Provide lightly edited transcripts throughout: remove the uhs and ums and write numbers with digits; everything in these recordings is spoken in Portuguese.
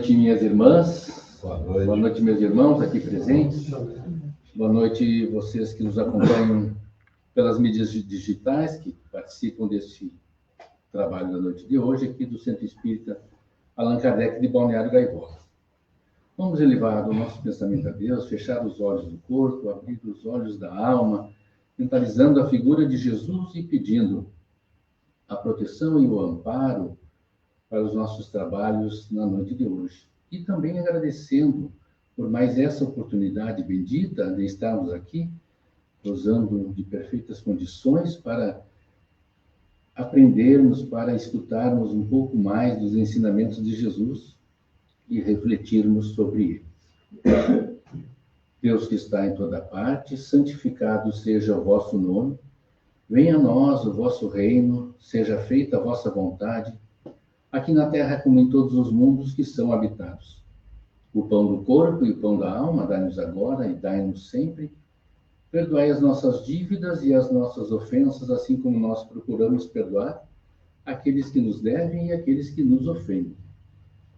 noite, minhas irmãs. Boa noite. Boa noite, meus irmãos aqui presentes. Boa noite, vocês que nos acompanham pelas mídias digitais, que participam deste trabalho da noite de hoje, aqui do Centro Espírita Allan Kardec de Balneário Gaivota. Vamos elevar o nosso pensamento a Deus, fechar os olhos do corpo, abrir os olhos da alma, mentalizando a figura de Jesus e pedindo a proteção e o amparo para os nossos trabalhos na noite de hoje. E também agradecendo por mais essa oportunidade bendita de estarmos aqui, gozando de perfeitas condições para aprendermos, para escutarmos um pouco mais dos ensinamentos de Jesus e refletirmos sobre eles. Deus que está em toda parte, santificado seja o vosso nome, venha a nós o vosso reino, seja feita a vossa vontade, aqui na terra como em todos os mundos que são habitados. O pão do corpo e o pão da alma dai-nos agora e dai-nos sempre. Perdoai as nossas dívidas e as nossas ofensas, assim como nós procuramos perdoar aqueles que nos devem e aqueles que nos ofendem.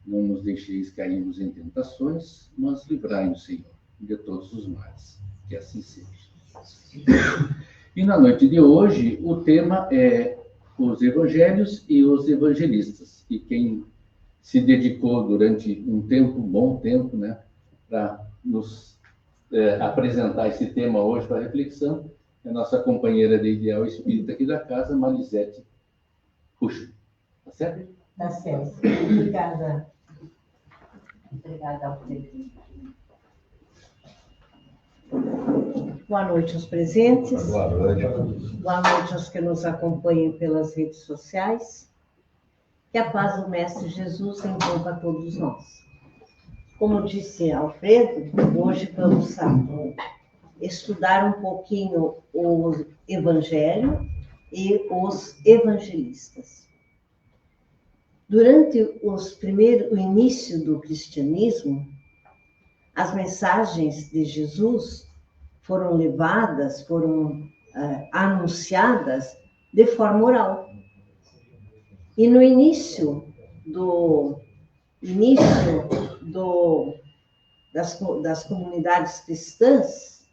Não nos deixeis cairmos em tentações, mas livrai-nos, Senhor, de todos os males. Que assim seja. E na noite de hoje, o tema é os evangelhos e os evangelistas. E quem se dedicou durante um tempo, bom tempo, né, para nos apresentar esse tema hoje para reflexão, é a nossa companheira de ideal espírita aqui da casa, Marisete Puxo. Tá certo? Tá certo. Obrigada. Obrigada a você. Boa noite aos presentes. Boa noite. Boa noite aos que nos acompanham pelas redes sociais. Que a paz do Mestre Jesus envolva todos nós. Como disse Alfredo, hoje vamos estudar um pouquinho o Evangelho e os evangelistas. Durante o início do cristianismo, as mensagens de Jesus foram levadas, foram anunciadas de forma oral. E no início das comunidades cristãs,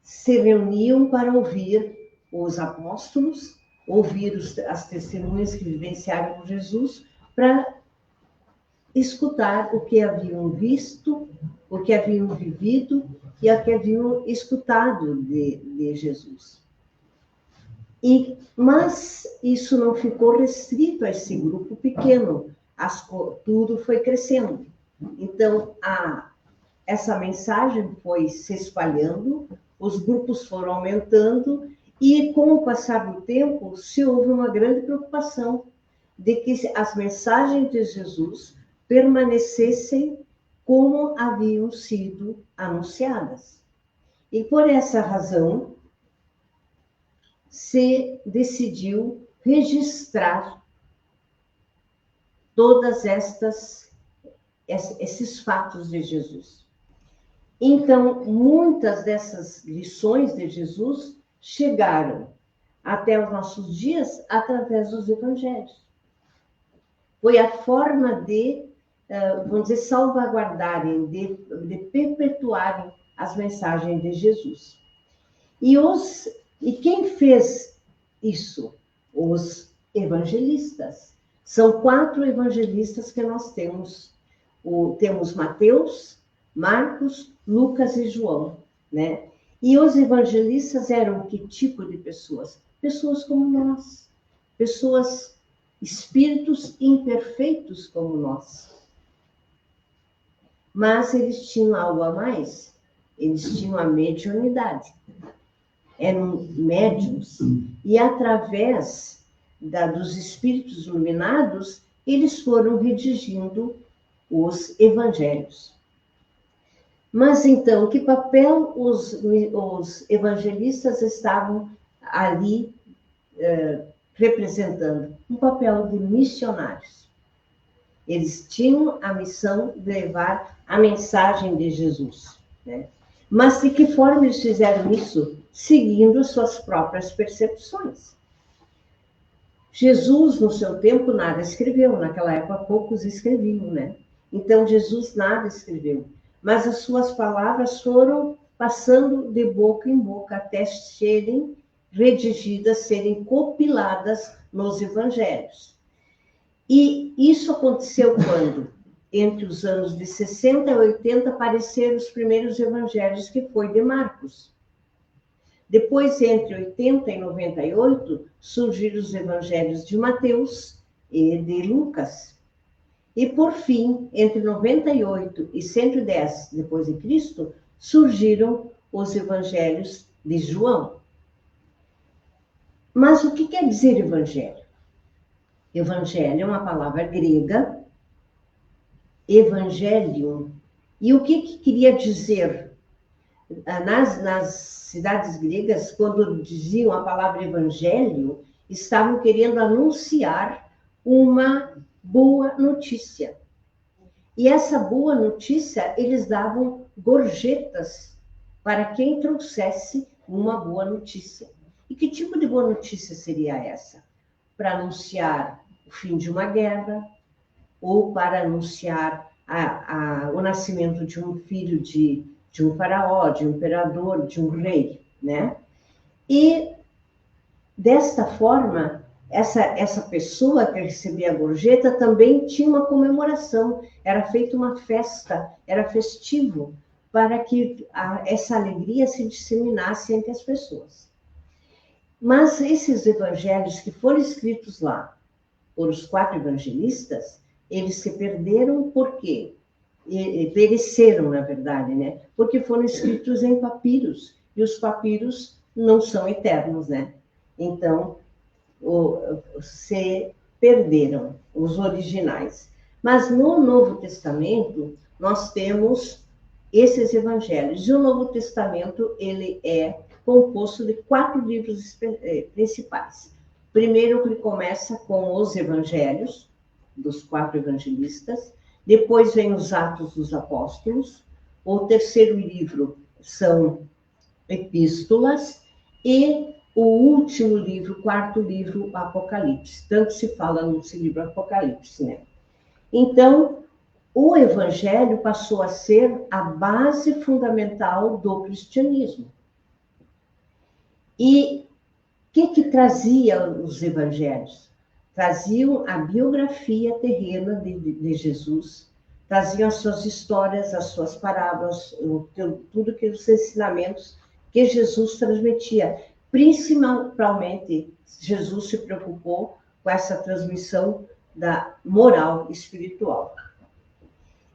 se reuniam para ouvir os apóstolos, ouvir as testemunhas que vivenciaram com Jesus, para escutar o que haviam visto, o que haviam vivido e o que haviam escutado de Jesus. Mas isso não ficou restrito a esse grupo pequeno, tudo foi crescendo. Então, essa mensagem foi se espalhando, os grupos foram aumentando, e com o passar do tempo, houve uma grande preocupação de que as mensagens de Jesus permanecessem como haviam sido anunciadas. E por essa razão, se decidiu registrar todas esses fatos de Jesus. Então, muitas dessas lições de Jesus chegaram até os nossos dias através dos evangelhos. Foi a forma de, vamos dizer, salvaguardarem, de perpetuarem as mensagens de Jesus. E quem fez isso? Os evangelistas. São 4 evangelistas que nós temos. Temos Mateus, Marcos, Lucas e João, né? E os evangelistas eram que tipo de pessoas? Pessoas como nós. Pessoas, espíritos imperfeitos como nós. Mas eles tinham algo a mais. Eles tinham a mediunidade. Eram médiuns, e através dos espíritos iluminados, eles foram redigindo os evangelhos. Mas então, que papel os evangelistas estavam ali representando? Um papel de missionários. Eles tinham a missão de levar a mensagem de Jesus, né? Mas de que forma eles fizeram isso? Seguindo suas próprias percepções. Jesus, no seu tempo, nada escreveu. Naquela época, poucos escreviam, né? Então, Jesus nada escreveu, mas as suas palavras foram passando de boca em boca até serem redigidas, serem compiladas nos evangelhos. E isso aconteceu quando? Entre os anos de 60 e 80, apareceram os primeiros evangelhos, que foi de Marcos. Depois, entre 80 e 98, surgiram os evangelhos de Mateus e de Lucas. E, por fim, entre 98 e 110 depois de Cristo, surgiram os evangelhos de João. Mas o que quer dizer evangelho? Evangelho é uma palavra grega, evangelium. E o que queria dizer? Nas cidades gregas, quando diziam a palavra evangelho, estavam querendo anunciar uma boa notícia. E essa boa notícia, eles davam gorjetas para quem trouxesse uma boa notícia. E que tipo de boa notícia seria essa? Para anunciar o fim de uma guerra, ou para anunciar o nascimento de um filho de um faraó, de um imperador, de um rei, né? E, desta forma, essa pessoa que recebia a gorjeta também tinha uma comemoração, era feita uma festa, era festivo, para que essa alegria se disseminasse entre as pessoas. Mas esses evangelhos que foram escritos lá por os 4 evangelistas, eles se perderam por quê? Pereceram, na verdade, né? Porque foram escritos em papiros, e os papiros não são eternos, né? Então, se perderam os originais. Mas no Novo Testamento, nós temos esses evangelhos. E o Novo Testamento, ele é composto de 4 livros principais. Primeiro, ele começa com os evangelhos, dos 4 evangelistas. Depois vem os Atos dos Apóstolos. O terceiro livro são epístolas. E o último livro, o 4º livro, Apocalipse. Tanto se fala nesse livro Apocalipse, né? Então, o evangelho passou a ser a base fundamental do cristianismo. E o que trazia os evangelhos? Traziam a biografia terrena de Jesus, traziam as suas histórias, as suas parábolas, tudo que os ensinamentos que Jesus transmitia. Principalmente, Jesus se preocupou com essa transmissão da moral espiritual.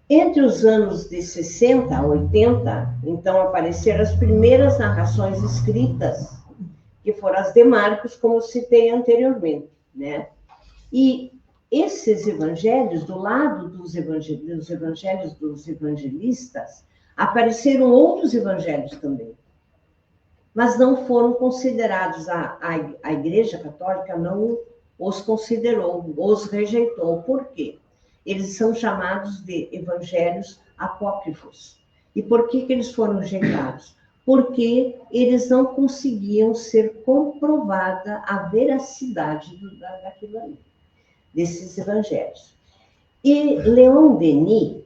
Entre os anos de 60 a 80, então, apareceram as primeiras narrações escritas, que foram as de Marcos, como citei anteriormente, né? E esses evangelhos, do lado dos evangelhos dos evangelistas, apareceram outros evangelhos também, mas não foram considerados, a Igreja Católica não os considerou, os rejeitou. Por quê? Eles são chamados de evangelhos apócrifos. E por que eles foram rejeitados? Porque eles não conseguiam ser comprovada a veracidade daquilo ali, desses evangelhos. E Leon Denis,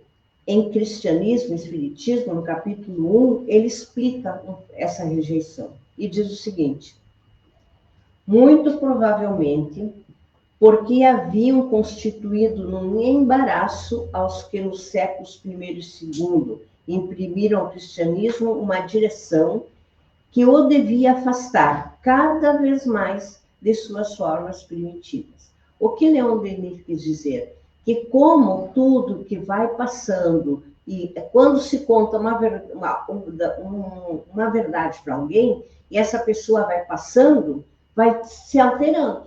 em Cristianismo e Espiritismo, no capítulo 1, ele explica essa rejeição e diz o seguinte: muito provavelmente porque haviam constituído num embaraço aos que nos séculos I e II imprimiram ao cristianismo uma direção que o devia afastar cada vez mais de suas formas primitivas. O que Leon Denis quis dizer? Que como tudo que vai passando, e quando se conta uma verdade para alguém, e essa pessoa vai passando, vai se alterando.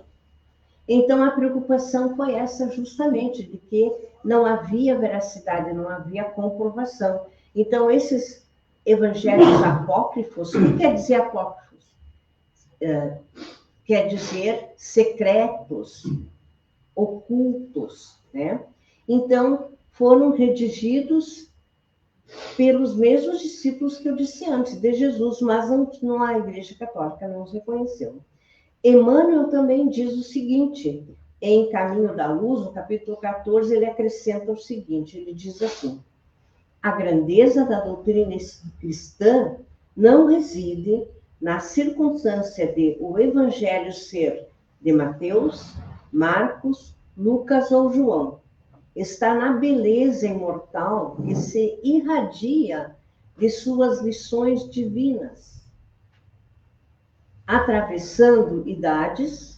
Então, a preocupação foi essa justamente, de que não havia veracidade, não havia comprovação. Então, esses evangelhos apócrifos, o que quer dizer apócrifos? Quer dizer secretos, ocultos, né? Então, foram redigidos pelos mesmos discípulos que eu disse antes, de Jesus, mas a Igreja Católica não os reconheceu. Emmanuel também diz o seguinte: em Caminho da Luz, no capítulo 14, ele acrescenta o seguinte, ele diz assim: a grandeza da doutrina cristã não reside na circunstância de o evangelho ser de Mateus, Marcos, Lucas ou João. Está na beleza imortal que se irradia de suas lições divinas, atravessando idades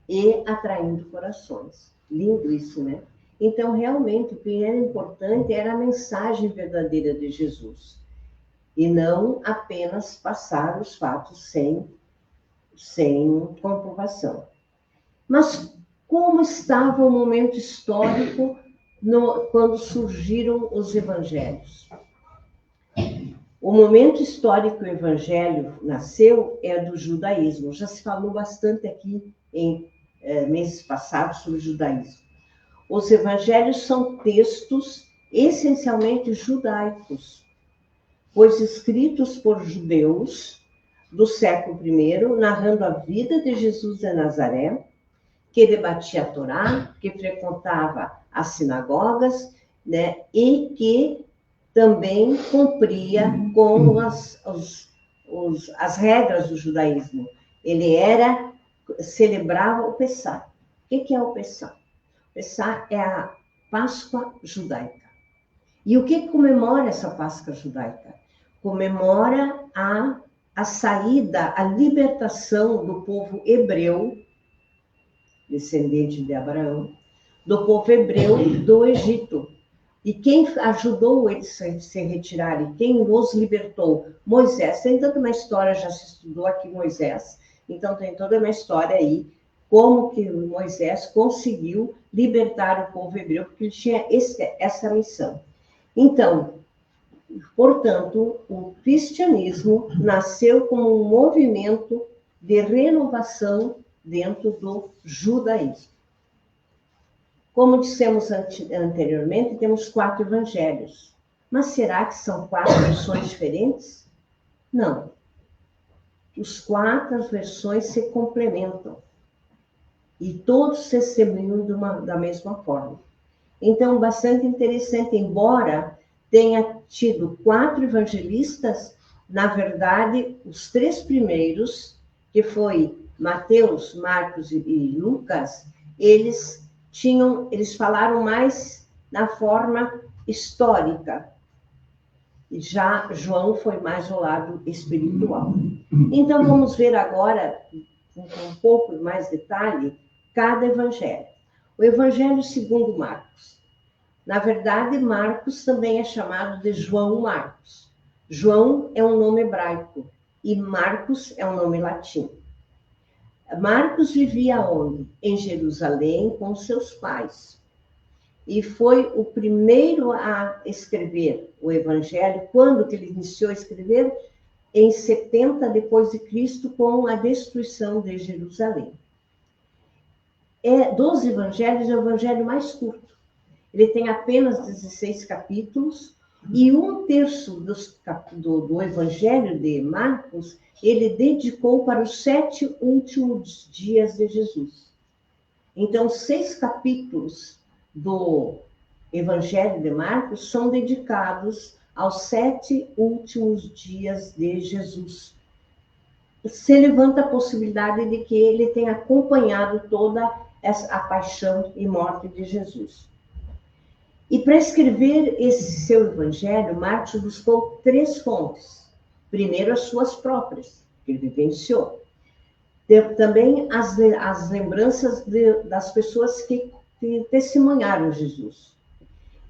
e atraindo corações. Lindo isso, né? Então, realmente, o que era importante era a mensagem verdadeira de Jesus, e não apenas passar os fatos sem comprovação. Mas como estava o momento histórico quando surgiram os evangelhos? O momento histórico que o evangelho nasceu é do judaísmo. Já se falou bastante aqui em meses passados sobre o judaísmo. Os evangelhos são textos essencialmente judaicos, pois escritos por judeus do século I, narrando a vida de Jesus de Nazaré, que debatia a Torá, que frequentava as sinagogas, né, e que também cumpria com as regras do judaísmo. Ele celebrava o Pessá. O que é o Pessá? O Pessá é a Páscoa judaica. E o que comemora essa Páscoa judaica? Comemora a saída, a libertação do povo hebreu, descendente de Abraão, do povo hebreu do Egito. E quem ajudou eles a se retirarem, quem os libertou? Moisés. Tem toda uma história, já se estudou aqui Moisés, então tem toda uma história aí, como que Moisés conseguiu libertar o povo hebreu, porque ele tinha essa missão. Então, portanto, o cristianismo nasceu como um movimento de renovação dentro do judaísmo. Como dissemos anteriormente, temos 4 evangelhos. Mas será que são 4 versões diferentes? Não. Os 4 versões se complementam. E todos testemunham da mesma forma. Então, bastante interessante, embora tenha tido 4 evangelistas, na verdade, os 3 primeiros, que foi Mateus, Marcos e Lucas, eles falaram mais na forma histórica. Já João foi mais ao lado espiritual. Então, vamos ver agora, com um pouco mais detalhe, cada evangelho. O evangelho segundo Marcos. Na verdade, Marcos também é chamado de João Marcos. João é um nome hebraico e Marcos é um nome latino. Marcos vivia onde? Em Jerusalém com seus pais. E foi o primeiro a escrever o Evangelho. Quando que ele iniciou a escrever? Em 70 depois de Cristo, com a destruição de Jerusalém. Dos Evangelhos, é o Evangelho mais curto. Ele tem apenas 16 capítulos e 1/3 do Evangelho de Marcos ele dedicou para os 7 últimos dias de Jesus. Então, 6 capítulos do Evangelho de Marcos são dedicados aos 7 últimos dias de Jesus. Se levanta a possibilidade de que ele tenha acompanhado toda a paixão e morte de Jesus. E para escrever esse seu evangelho, Marcos buscou 3 fontes. Primeiro, as suas próprias, que ele vivenciou. Também as lembranças das pessoas que testemunharam Jesus.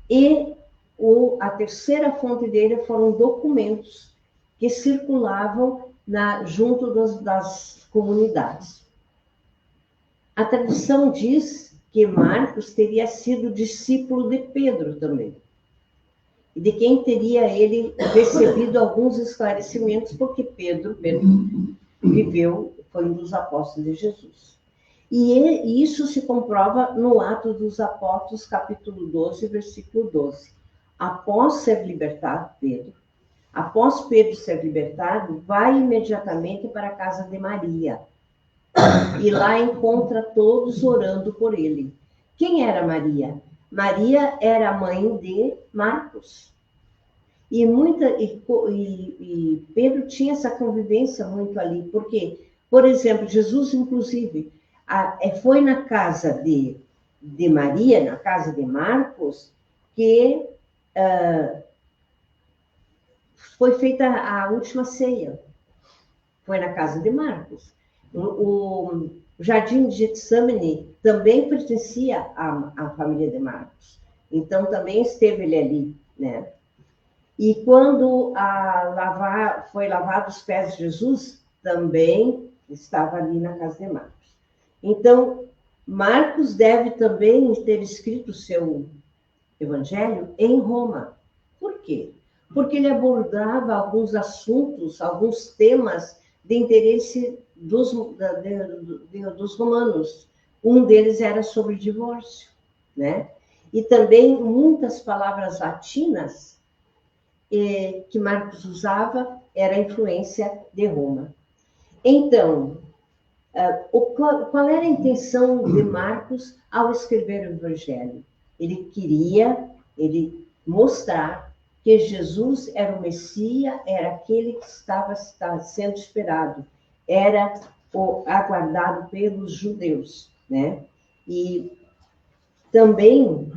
E a terceira fonte dele foram documentos que circulavam junto das comunidades. A tradição diz que Marcos teria sido discípulo de Pedro também, e de quem teria ele recebido alguns esclarecimentos, porque Pedro foi um dos apóstolos de Jesus. E isso se comprova no Atos dos Apóstolos, capítulo 12, versículo 12. Após ser libertado, Pedro ser libertado, vai imediatamente para a casa de Maria, e lá encontra todos orando por ele. Quem era Maria? Maria era a mãe de Marcos. E Pedro tinha essa convivência muito ali, porque, por exemplo, Jesus, inclusive, foi na casa de Maria, na casa de Marcos, que foi feita a última ceia. Foi na casa de Marcos. O Jardim de Getsemane também pertencia à família de Marcos. Então, também esteve ele ali, né? E quando foi lavado os pés de Jesus, também estava ali na casa de Marcos. Então, Marcos deve também ter escrito o seu evangelho em Roma. Por quê? Porque ele abordava alguns assuntos, alguns temas de interesse dos romanos. Um deles era sobre divórcio, né? E também muitas palavras latinas que Marcos usava era a influência de Roma. Então, qual era a intenção de Marcos ao escrever o Evangelho? Ele queria mostrar que Jesus era o Messias, era aquele que estava sendo esperado, era o aguardado pelos judeus, né? E também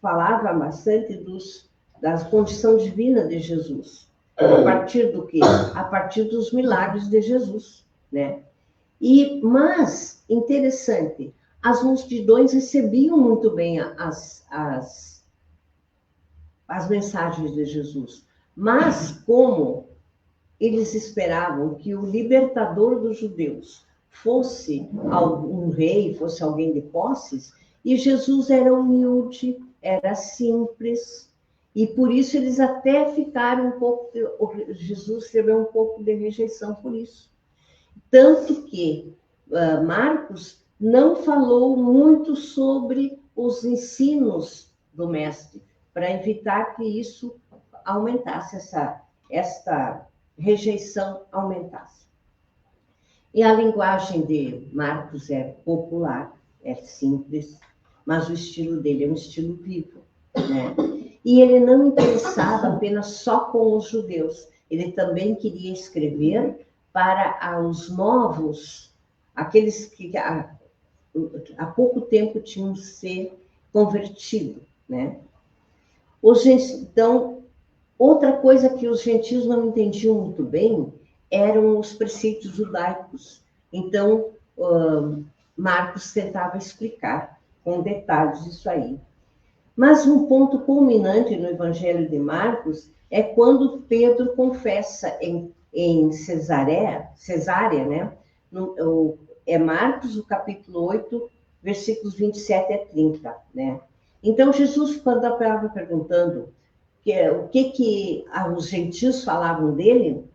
falava bastante da condição divina de Jesus. A partir do quê? A partir dos milagres de Jesus, né? Mas, interessante, as multidões recebiam muito bem as mensagens de Jesus. Mas, como eles esperavam que o libertador dos judeus fosse um rei, fosse alguém de posses, e Jesus era humilde, era simples, e por isso eles até ficaram um pouco, Jesus recebeu um pouco de rejeição por isso. Tanto que Marcos não falou muito sobre os ensinos do mestre, para evitar que isso aumentasse, esta rejeição aumentasse. E a linguagem de Marcos é popular, é simples, mas o estilo dele é um estilo vivo, né? E ele não interessava apenas só com os judeus, ele também queria escrever para os novos, aqueles que há pouco tempo tinham se convertido, né? Então, outra coisa que os gentios não entendiam muito bem eram os preceitos judaicos. Então, Marcos tentava explicar com detalhes isso aí. Mas um ponto culminante no Evangelho de Marcos é quando Pedro confessa em Cesareia, né? É Marcos, o capítulo 8, versículos 27 a 30, né? Então, Jesus, quando estava perguntando o que os gentios falavam dele,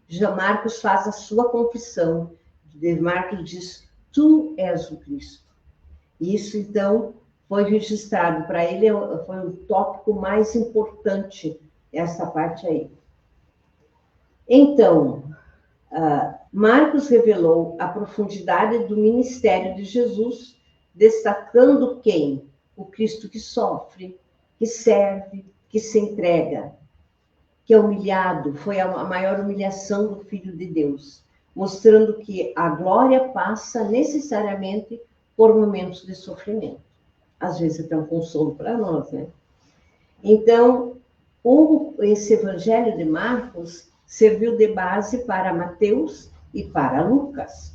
já Marcos faz a sua confissão. Marcos diz, tu és o Cristo. Isso, então, foi registrado. Para ele, foi o tópico mais importante, essa parte aí. Então, Marcos revelou a profundidade do ministério de Jesus, destacando quem? O Cristo que sofre, que serve, que se entrega, que é humilhado, foi a maior humilhação do Filho de Deus, mostrando que a glória passa necessariamente por momentos de sofrimento. Às vezes é um consolo para nós, né? Então, esse Evangelho de Marcos serviu de base para Mateus e para Lucas.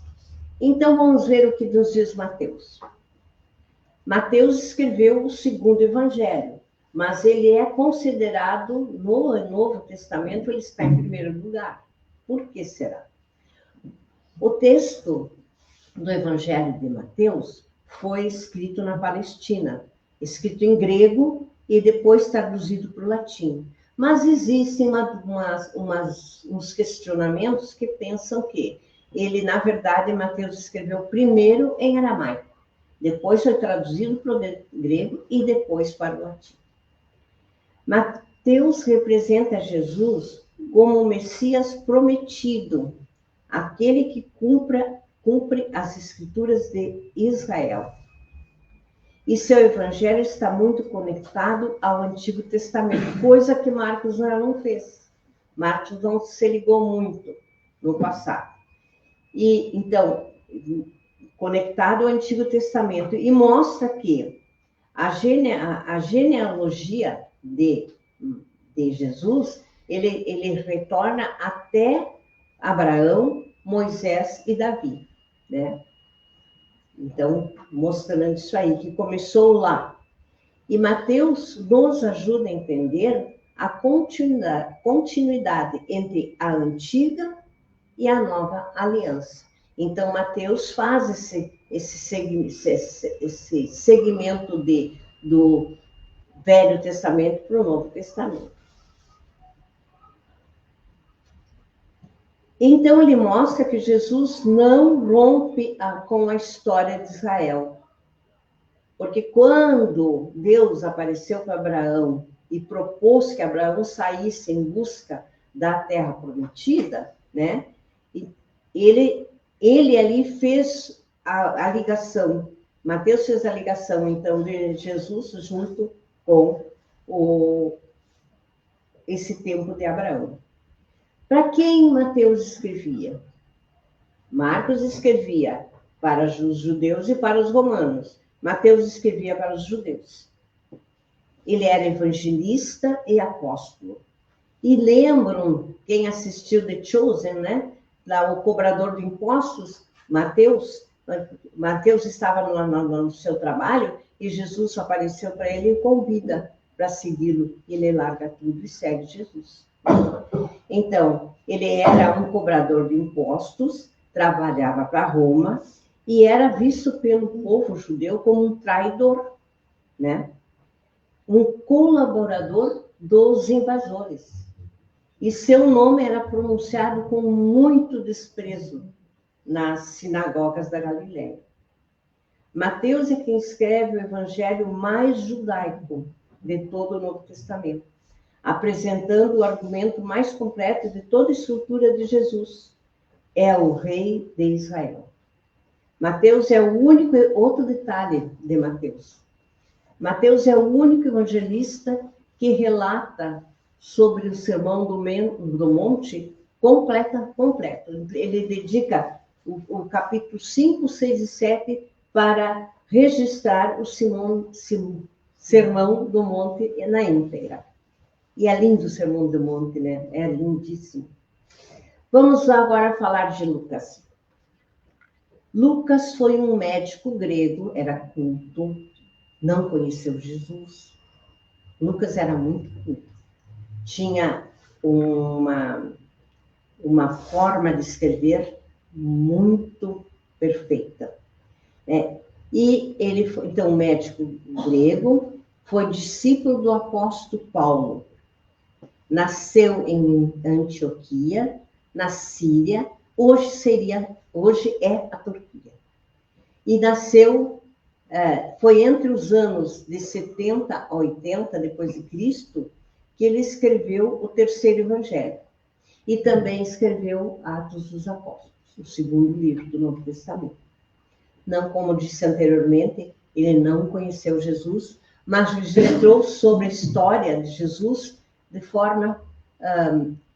Então, vamos ver o que nos diz Mateus. Mateus escreveu o segundo Evangelho, mas ele é considerado, no Novo Testamento, ele está em primeiro lugar. Por que será? O texto do Evangelho de Mateus foi escrito na Palestina, escrito em grego e depois traduzido para o latim. Mas existem uns questionamentos que pensam que ele, na verdade, Mateus escreveu primeiro em aramaico, depois foi traduzido para o grego e depois para o latim. Mateus representa Jesus como o Messias prometido, aquele que cumpre as escrituras de Israel. E seu evangelho está muito conectado ao Antigo Testamento, coisa que Marcos não fez. Marcos não se ligou muito no passado. E, então, conectado ao Antigo Testamento, e mostra que a genealogia de Jesus, ele retorna até Abraão, Moisés e Davi, né? Então, mostrando isso aí, que começou lá. E Mateus nos ajuda a entender a continuidade entre a antiga e a nova aliança. Então, Mateus faz esse segmento do Velho Testamento para o Novo Testamento. Então, ele mostra que Jesus não rompe com a história de Israel. Porque quando Deus apareceu para Abraão e propôs que Abraão saísse em busca da terra prometida, né? Ele ali fez a ligação. Mateus fez a ligação, então, de Jesus junto com esse tempo de Abraão. Para quem Mateus escrevia? Marcos escrevia para os judeus e para os romanos. Mateus escrevia para os judeus. Ele era evangelista e apóstolo. E lembram, quem assistiu The Chosen, né? Lá, o cobrador de impostos, Mateus estava no seu trabalho e Jesus apareceu para ele e convida para segui-lo. Ele larga tudo e segue Jesus. Então, ele era um cobrador de impostos, trabalhava para Roma e era visto pelo povo judeu como um traidor, né? Um colaborador dos invasores. E seu nome era pronunciado com muito desprezo nas sinagogas da Galileia. Mateus é quem escreve o evangelho mais judaico de todo o Novo Testamento, apresentando o argumento mais completo de toda a estrutura de Jesus. É o rei de Israel. Mateus é o único, outro detalhe de Mateus. Mateus é o único evangelista que relata sobre o Sermão do Monte completo. Ele dedica o capítulo 5, 6 e 7 para registrar o Sermão do Monte na íntegra. E é lindo o Sermão do Monte, né? É lindíssimo. Vamos lá agora falar de Lucas. Lucas foi um médico grego, era culto, não conheceu Jesus. Lucas era muito culto. Tinha uma forma de escrever muito perfeita. E ele foi, então, médico grego, foi discípulo do apóstolo Paulo. Nasceu em Antioquia, na Síria, hoje é a Turquia. E nasceu, foi entre os anos de 70 a 80 depois de Cristo, que ele escreveu o terceiro evangelho. E também escreveu Atos dos Apóstolos, o segundo livro do Novo Testamento. Não, como disse anteriormente, ele não conheceu Jesus, mas registrou sobre a história de Jesus de forma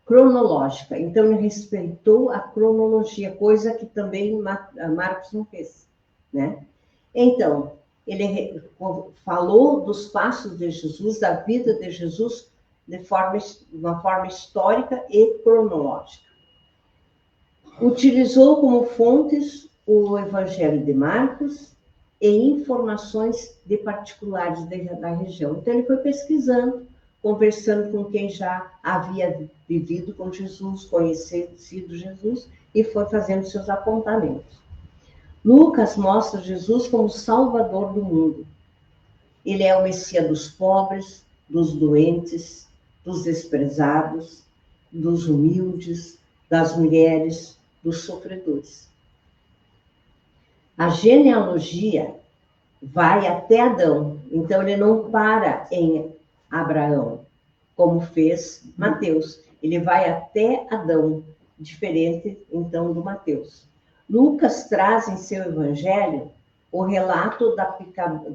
cronológica. Então, ele respeitou a cronologia, coisa que também Marcos não fez, né? Então, ele falou dos passos de Jesus, da vida de Jesus, de uma forma histórica e cronológica. Utilizou como fontes o Evangelho de Marcos e informações de particulares da região. Então, ele foi pesquisando, conversando com quem já havia vivido com Jesus, conhecido Jesus, e foi fazendo seus apontamentos. Lucas mostra Jesus como Salvador do mundo. Ele é o Messias dos pobres, dos doentes, dos desprezados, dos humildes, das mulheres, dos sofredores. A genealogia vai até Adão, então ele não para em Abraão, como fez Mateus. Ele vai até Adão, diferente, então, do Mateus. Lucas traz em seu evangelho o relato da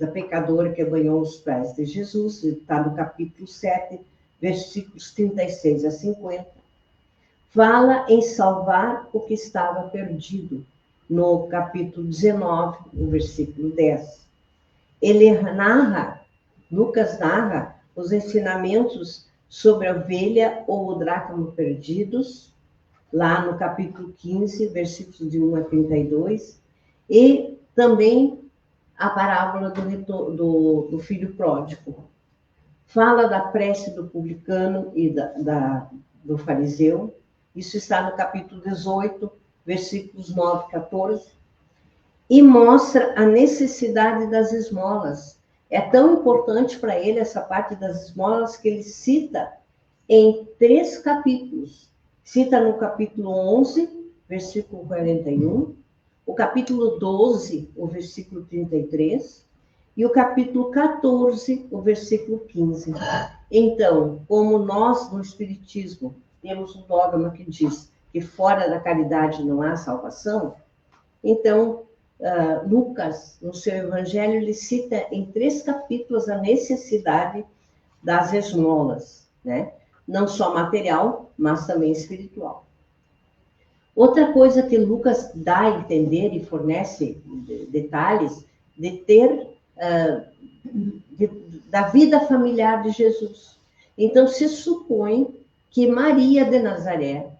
pecadora que banhou os pés de Jesus, está no capítulo 7, versículos 36 a 50. Fala em salvar o que estava perdido, no capítulo 19, o versículo 10. Lucas narra os ensinamentos sobre a ovelha ou o dracma perdidos, lá no capítulo 15, versículos de 1 a 32, e também a parábola do filho pródigo. Fala da prece do publicano e do fariseu. Isso está no capítulo 18, versículos 9 a 14. E mostra a necessidade das esmolas. É tão importante para ele essa parte das esmolas que ele cita em 3 capítulos. Cita no capítulo 11, versículo 41, o capítulo 12, o versículo 33, e o capítulo 14, o versículo 15. Então, como nós no Espiritismo temos um dogma que diz que fora da caridade não há salvação, então Lucas, no seu evangelho, ele cita em 3 capítulos a necessidade das esmolas, né? Não só material, mas também espiritual. Outra coisa que Lucas dá a entender e fornece detalhes de ter da vida familiar de Jesus. Então, se supõe que Maria de Nazaré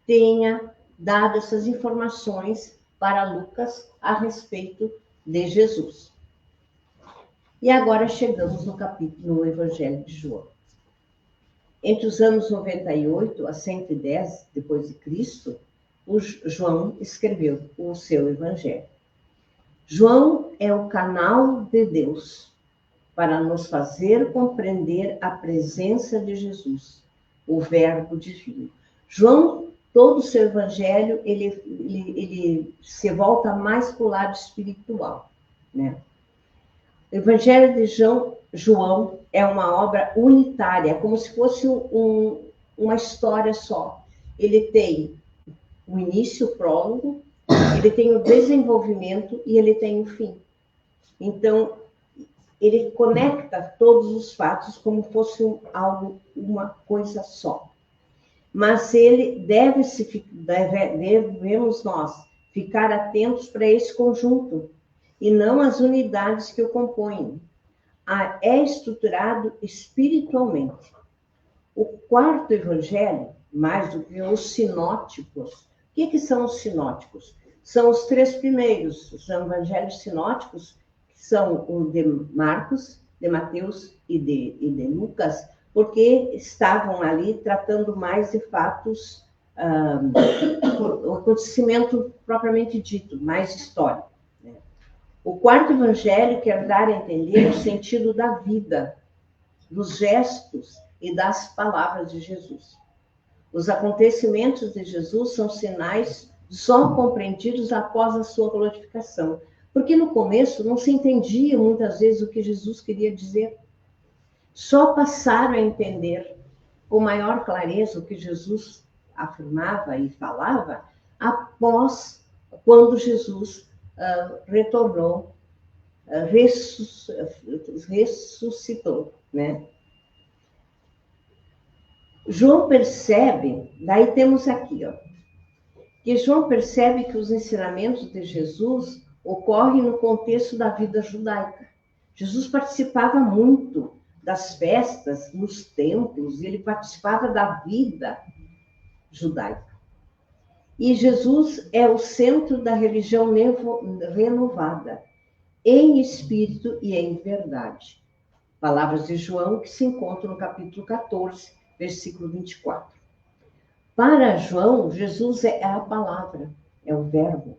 tenha dado essas informações para Lucas a respeito de Jesus. E agora chegamos no Evangelho de João. Entre os anos 98 a 110 depois de Cristo, João escreveu o seu Evangelho. João é o canal de Deus para nos fazer compreender a presença de Jesus, o Verbo divino. João, todo o seu Evangelho, ele se volta mais para o lado espiritual, né? O Evangelho de João é uma obra unitária, como se fosse uma história só. Ele tem o início, o prólogo, ele tem o desenvolvimento e ele tem o fim. Então, ele conecta todos os fatos como fosse uma coisa só. Mas devemos nós ficar atentos para esse conjunto e não as unidades que o compõem. É estruturado espiritualmente. O quarto evangelho, mais do que os sinóticos, o que são os sinóticos? São os 3 primeiros, os evangelhos sinóticos, que são o de Marcos, de Mateus e de Lucas, porque estavam ali tratando mais de fatos, o acontecimento propriamente dito, mais histórico. Né? O quarto evangelho quer dar a entender o sentido da vida, dos gestos e das palavras de Jesus. Os acontecimentos de Jesus são sinais só compreendidos após a sua glorificação, porque no começo não se entendia muitas vezes o que Jesus queria dizer. Só passaram a entender com maior clareza o que Jesus afirmava e falava após quando Jesus retornou, ressuscitou, né? João percebe, daí temos aqui, que João percebe que os ensinamentos de Jesus ocorrem no contexto da vida judaica. Jesus participava muito das festas, nos templos, ele participava da vida judaica. E Jesus é o centro da religião renovada, em espírito e em verdade. Palavras de João que se encontram no capítulo 14, versículo 24. Para João, Jesus é a palavra, é o verbo,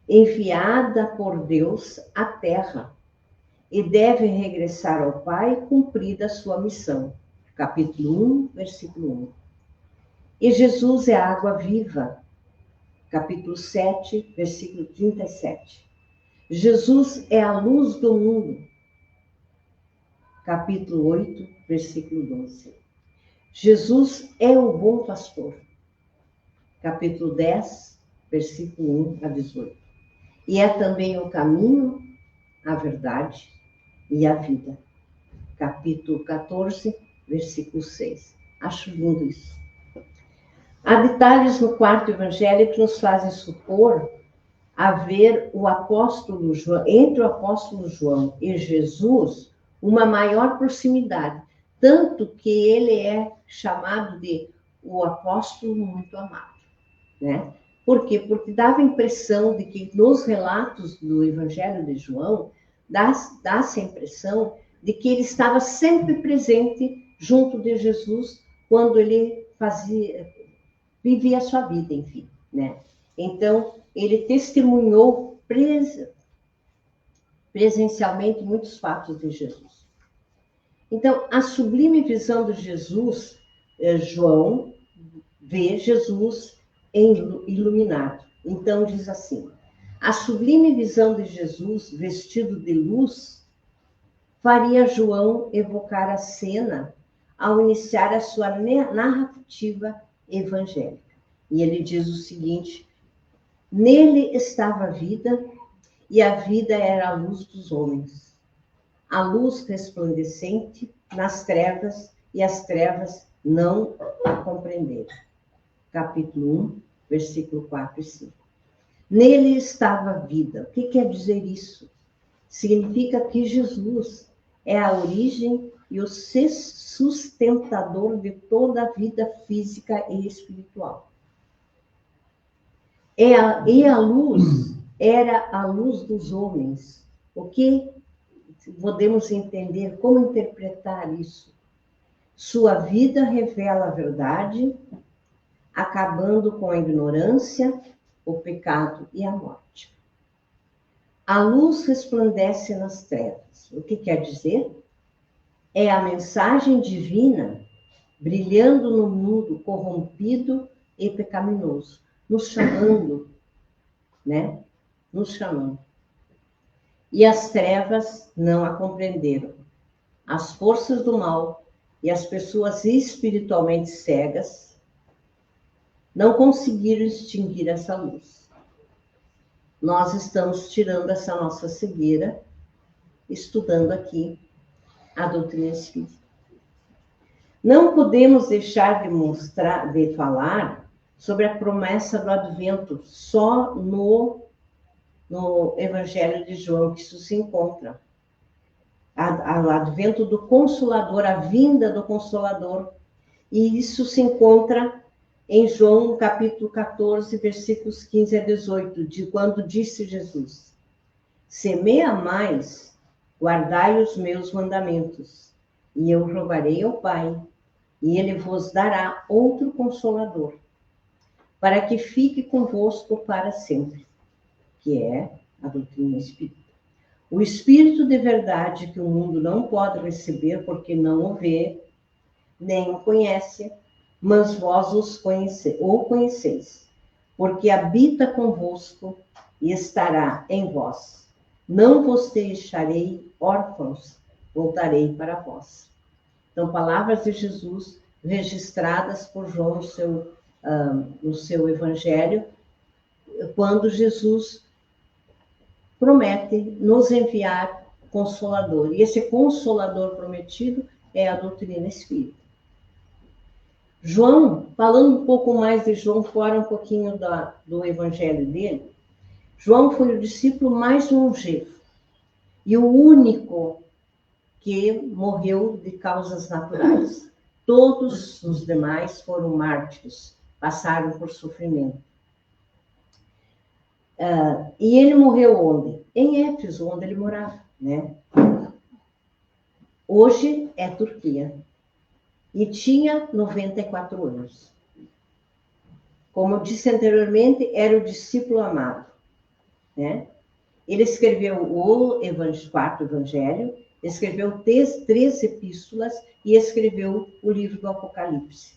enviada por Deus à terra, e deve regressar ao Pai cumprida a sua missão. Capítulo 1, versículo 1. E Jesus é a água viva. Capítulo 7, versículo 37. Jesus é a luz do mundo. Capítulo 8, versículo 12. Jesus é o bom pastor. capítulo 10, versículo 1 a 18. E é também o caminho, a verdade e a vida. Capítulo 14, versículo 6. Acho lindo isso. Há detalhes no quarto evangelho que nos fazem supor haver o apóstolo João, entre o apóstolo João e Jesus, uma maior proximidade, tanto que ele é chamado de o apóstolo muito amado, né? Por quê? Porque dava a impressão de que nos relatos do Evangelho de João, dá-se a impressão de que ele estava sempre presente junto de Jesus quando ele vivia a sua vida, enfim, né? Então, ele testemunhou presencialmente muitos fatos de Jesus. Então, a sublime visão de Jesus, João vê Jesus iluminado. Então, diz assim: a sublime visão de Jesus, vestido de luz, faria João evocar a cena ao iniciar a sua narrativa evangélica. E ele diz o seguinte: nele estava a vida, e a vida era a luz dos homens. A luz resplandecente nas trevas, e as trevas não a compreenderam. Capítulo 1, versículo 4 e 5. Nele estava a vida. O que quer dizer isso? Significa que Jesus é a origem e o sustentador de toda a vida física e espiritual. E a luz era a luz dos homens. O que podemos entender? Como interpretar isso? Sua vida revela a verdade, acabando com a ignorância, o pecado e a morte. A luz resplandece nas trevas. O que quer dizer? É a mensagem divina brilhando no mundo corrompido e pecaminoso, nos chamando, né? Nos chamando. E as trevas não a compreenderam. As forças do mal e as pessoas espiritualmente cegas não conseguiram extinguir essa luz. Nós estamos tirando essa nossa cegueira, estudando aqui a doutrina espírita. Não podemos deixar de falar sobre a promessa do advento só no Evangelho de João que isso se encontra. O advento do Consolador, a vinda do Consolador. E isso se encontra em João, capítulo 14, versículos 15 a 18, de quando disse Jesus: se me amais, guardai os meus mandamentos, e eu rogarei ao Pai, e ele vos dará outro Consolador, para que fique convosco para sempre, que é a doutrina espírita. O Espírito de verdade que o mundo não pode receber porque não o vê, nem o conhece, mas vós o conheceis, porque habita convosco e estará em vós. Não vos deixarei órfãos, voltarei para vós. Então, palavras de Jesus registradas por João no seu Evangelho, quando Jesus promete nos enviar Consolador. E esse Consolador prometido é a doutrina espírita. João, falando um pouco mais de João, fora um pouquinho do Evangelho dele, João foi o discípulo mais longevo e o único que morreu de causas naturais. Todos os demais foram mártires, passaram por sofrimento. E ele morreu onde? Em Éfeso, onde ele morava, né? Hoje é Turquia. E tinha 94 anos. Como eu disse anteriormente, era o discípulo amado, né? Ele escreveu o quarto Evangelho, escreveu 3 epístolas e escreveu o livro do Apocalipse.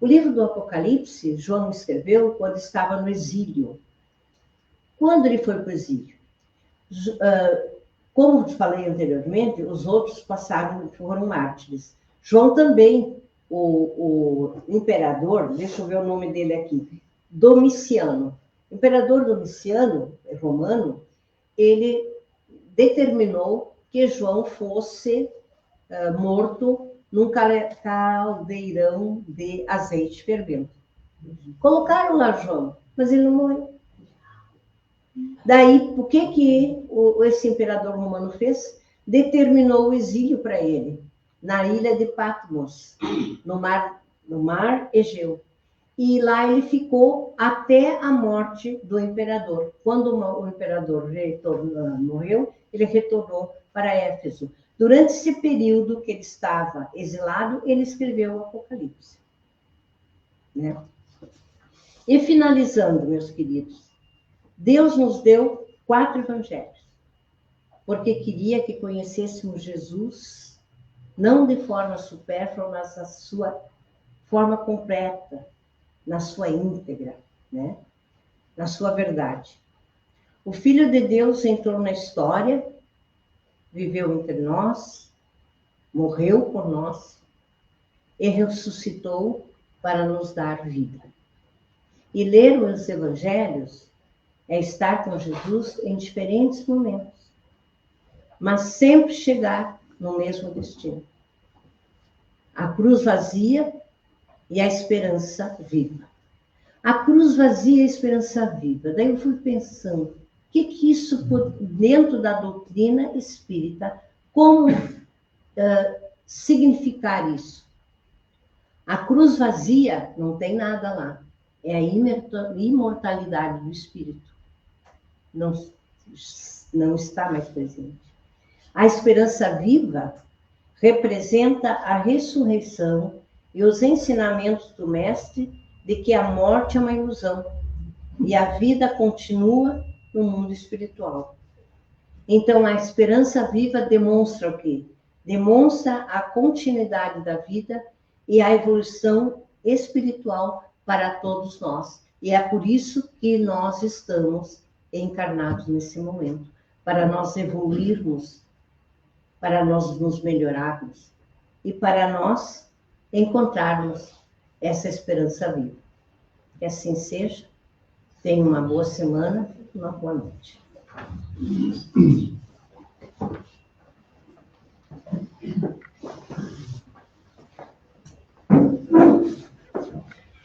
O livro do Apocalipse, João escreveu quando estava no exílio. Quando ele foi para o exílio? Como falei anteriormente, os outros foram mártires. João também, o imperador, deixa eu ver o nome dele aqui, Domiciano. O imperador Domiciano, romano, ele determinou que João fosse morto num caldeirão de azeite fervendo. Colocaram lá João, mas ele não morreu. Daí, o que esse imperador romano fez? Determinou o exílio para ele, na ilha de Patmos, no mar Egeu. E lá ele ficou até a morte do imperador. Quando o imperador morreu, ele retornou para Éfeso. Durante esse período que ele estava exilado, ele escreveu o Apocalipse. Né? E finalizando, meus queridos, Deus nos deu 4 evangelhos, porque queria que conhecêssemos Jesus, não de forma supérflua, mas na sua forma completa, na sua íntegra, né? Na sua verdade. O Filho de Deus entrou na história, viveu entre nós, morreu por nós e ressuscitou para nos dar vida. E ler os evangelhos é estar com Jesus em diferentes momentos, mas sempre chegar no mesmo destino. A cruz vazia e a esperança viva. A cruz vazia e a esperança viva. Daí eu fui pensando, o que isso, dentro da doutrina espírita, como significar isso? A cruz vazia não tem nada lá. É a imortalidade do espírito. Não está mais presente. A esperança viva representa a ressurreição e os ensinamentos do Mestre de que a morte é uma ilusão e a vida continua no mundo espiritual. Então, a esperança viva demonstra o quê? Demonstra a continuidade da vida e a evolução espiritual para todos nós. E é por isso que nós estamos encarnados nesse momento, para nós evoluirmos, para nós nos melhorarmos e para nós encontrarmos essa esperança viva. Que assim seja. Tenha uma boa semana, uma boa noite.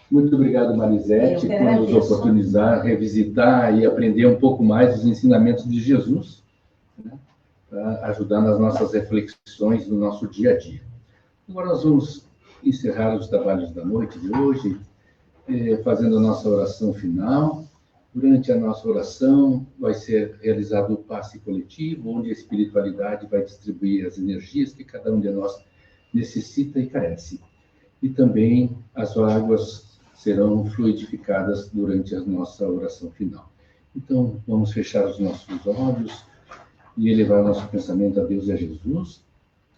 Muito obrigado, Marisete, por nos oportunizar, revisitar e aprender um pouco mais dos ensinamentos de Jesus, né, para ajudar nas nossas reflexões no nosso dia a dia. Agora nós vamos encerrar os trabalhos da noite de hoje, fazendo a nossa oração final. Durante a nossa oração vai ser realizado o passe coletivo, onde a espiritualidade vai distribuir as energias que cada um de nós necessita e carece. E também as águas serão fluidificadas durante a nossa oração final. Então, vamos fechar os nossos olhos e elevar nosso pensamento a Deus e a Jesus,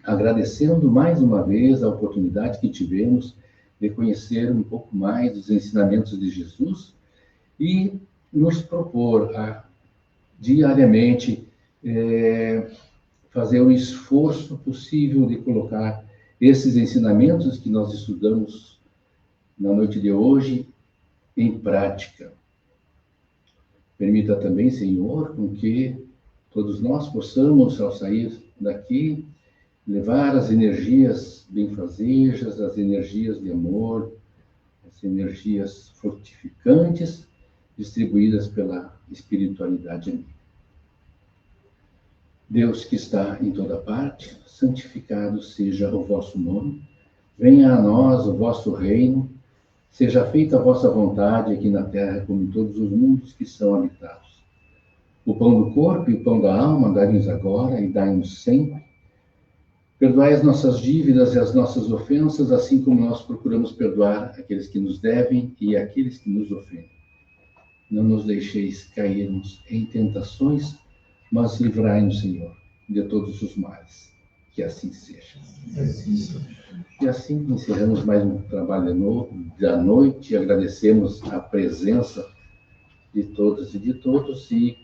agradecendo mais uma vez a oportunidade que tivemos de conhecer um pouco mais dos ensinamentos de Jesus e nos propor a, diariamente, fazer o esforço possível de colocar esses ensinamentos que nós estudamos na noite de hoje em prática. Permita também, Senhor, com que todos nós possamos, ao sair daqui, levar as energias benfazejas, as energias de amor, as energias fortificantes, distribuídas pela espiritualidade amiga. Deus que está em toda parte, santificado seja o vosso nome, venha a nós o vosso reino, seja feita a vossa vontade aqui na terra como em todos os mundos que são habitados. O pão do corpo e o pão da alma dai-nos agora e dai-nos sempre. Perdoai as nossas dívidas e as nossas ofensas, assim como nós procuramos perdoar aqueles que nos devem e aqueles que nos ofendem. Não nos deixeis cairmos em tentações, mas livrai-nos, Senhor, de todos os males. Que assim seja. E assim encerramos mais um trabalho da noite. Agradecemos a presença de todas e de todos e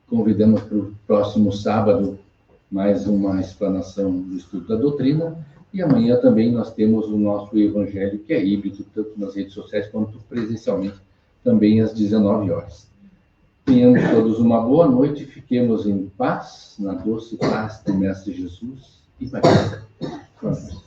convidamos para o próximo sábado mais uma explanação do estudo da doutrina. E amanhã também nós temos o nosso evangelho, que é híbrido, tanto nas redes sociais quanto presencialmente, também às 19 horas. Tenhamos todos uma boa noite, fiquemos em paz, na doce paz do Mestre Jesus e Maria. Boa noite.